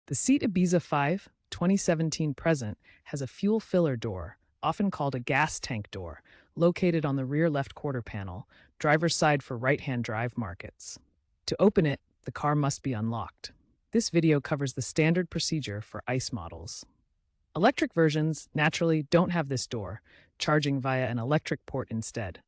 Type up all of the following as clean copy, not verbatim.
The Seat Ibiza V 2017 present has a fuel filler door, often called a gas tank door, located on the rear left quarter panel, driver's side for right-hand drive markets. To open it, the car must be unlocked. This video covers the standard procedure for ICE models. Electric versions, naturally, don't have this door, charging via an electric port instead.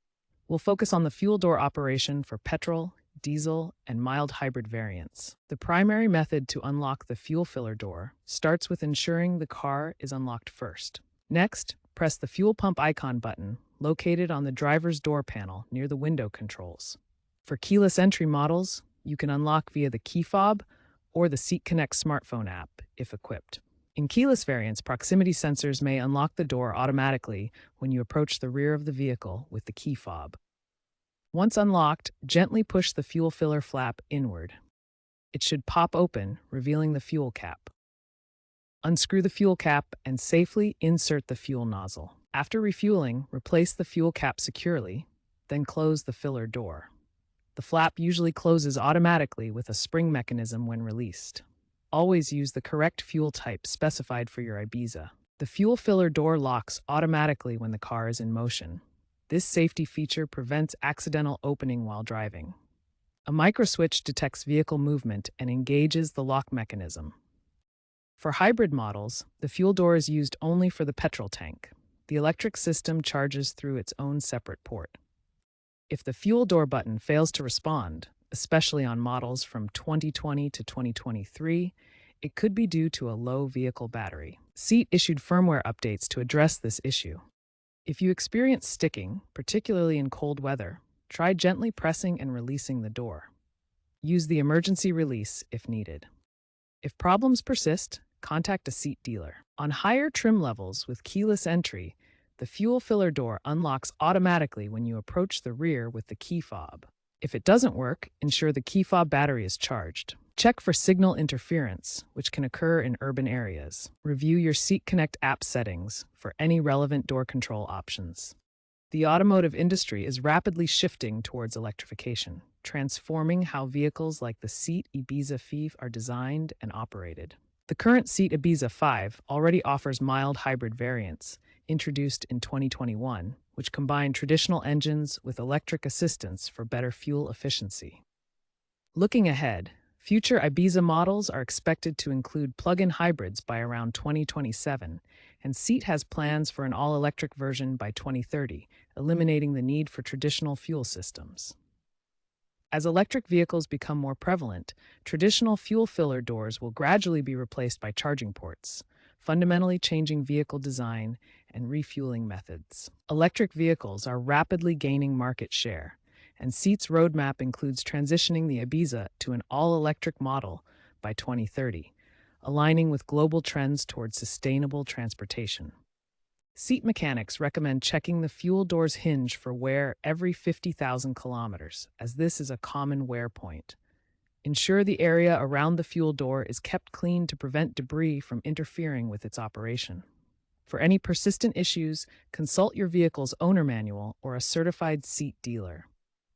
We'll focus on the fuel door operation for petrol, diesel, and mild hybrid variants. The primary method to unlock the fuel filler door starts with ensuring the car is unlocked first. Next, press the fuel pump icon button located on the driver's door panel near the window controls. For keyless entry models, you can unlock via the key fob or the Seat Connect smartphone app, if equipped. In keyless variants, proximity sensors may unlock the door automatically when you approach the rear of the vehicle with the key fob. Once unlocked, gently push the fuel filler flap inward. It should pop open, revealing the fuel cap. Unscrew the fuel cap and safely insert the fuel nozzle. After refueling, replace the fuel cap securely, then close the filler door. The flap usually closes automatically with a spring mechanism when released. Always use the correct fuel type specified for your Ibiza. The fuel filler door locks automatically when the car is in motion. This safety feature prevents accidental opening while driving. A microswitch detects vehicle movement and engages the lock mechanism. For hybrid models, the fuel door is used only for the petrol tank. The electric system charges through its own separate port. If the fuel door button fails to respond, especially on models from 2020 to 2023, it could be due to a low vehicle battery. Seat issued firmware updates to address this issue. If you experience sticking, particularly in cold weather, try gently pressing and releasing the door. Use the emergency release if needed. If problems persist, contact a Seat dealer. On higher trim levels with keyless entry, the fuel filler door unlocks automatically when you approach the rear with the key fob. If it doesn't work, ensure the key fob battery is charged. Check for signal interference, which can occur in urban areas. Review your Seat Connect app settings for any relevant door control options. The automotive industry is rapidly shifting towards electrification, transforming how vehicles like the Seat Ibiza V are designed and operated. The current Seat Ibiza V already offers mild hybrid variants, introduced in 2021, which combine traditional engines with electric assistance for better fuel efficiency. Looking ahead, future Ibiza models are expected to include plug-in hybrids by around 2027, and Seat has plans for an all-electric version by 2030, eliminating the need for traditional fuel systems. As electric vehicles become more prevalent, traditional fuel filler doors will gradually be replaced by charging ports, fundamentally changing vehicle design and refueling methods. Electric vehicles are rapidly gaining market share, and Seat's roadmap includes transitioning the Ibiza to an all-electric model by 2030, aligning with global trends towards sustainable transportation. Seat mechanics recommend checking the fuel door's hinge for wear every 50,000 kilometers, as this is a common wear point. Ensure the area around the fuel door is kept clean to prevent debris from interfering with its operation. For any persistent issues, consult your vehicle's owner manual or a certified Seat dealer.